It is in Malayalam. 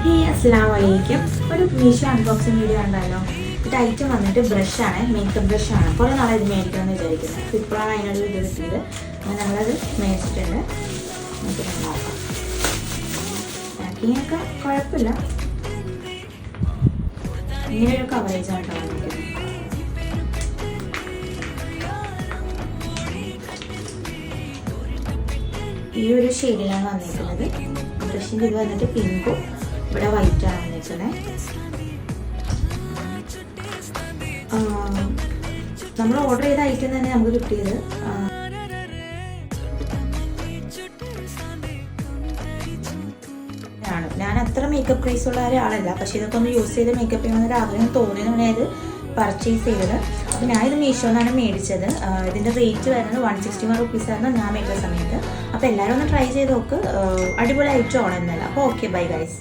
ഹേ അസ്സലാമലൈക്കും. ഒരു മീഷോ അൺബോക്സിങ് വീഡിയോ ഉണ്ടല്ലോ. ഇത് ഐറ്റം വന്നിട്ട് ബ്രഷാണ്, മേക്കപ്പ് ബ്രഷാണ്. കുറേ നാളെ ഇത് മേടിക്കണമെന്ന് വിചാരിക്കുന്നത്. അപ്പോൾ ഇപ്പോഴാണ് അതിനൊരു ഇത് കിട്ടിയത്. അങ്ങനെ ഞങ്ങളത് മേടിച്ചിട്ടുണ്ട്. നമുക്ക് നോക്കാം. പാക്കിങ്ങൊക്കെ കുഴപ്പമില്ല. ഇങ്ങനെയൊരു കവറേജാണ് കേട്ടോ വന്നിരിക്കുന്നത്. ഈ ഒരു ഷെയ്ഡിലാണ് വന്നിരിക്കുന്നത്. ബ്രഷിൻ്റെ ഇത് വന്നിട്ട് പിങ്കും ഇവിടെ വൈറ്റാണ് വന്നിരിക്കുന്നത്. നമ്മൾ ഓർഡർ ചെയ്ത ഐറ്റം തന്നെ നമുക്ക് കിട്ടിയത്. ഞാൻ അത്ര മേക്കപ്പ് ക്രേസ് ഉള്ള ഒരാളല്ല, പക്ഷെ ഇതൊക്കെ ഒന്ന് യൂസ് ചെയ്ത് മേക്കപ്പ് ചെയ്യണമെന്നൊരു ആഗ്രഹം തോന്നിയതാണ് ഇത് പർച്ചേസ് ചെയ്തത്. അപ്പോൾ ഞാനിത് മീഷോന്നാണ് മേടിച്ചത്. ഇതിൻ്റെ റേറ്റ് വരുന്നത് 161 റുപ്പീസായിരുന്നു ഞാൻ മേടിച്ച സമയത്ത്. അപ്പോൾ എല്ലാവരും ഒന്ന് ട്രൈ ചെയ്ത് നോക്ക്. അടിപൊളി ഐറ്റം ആണ് എന്നല്ല. അപ്പോൾ ഓക്കെ, ബൈ ഗൈസ്.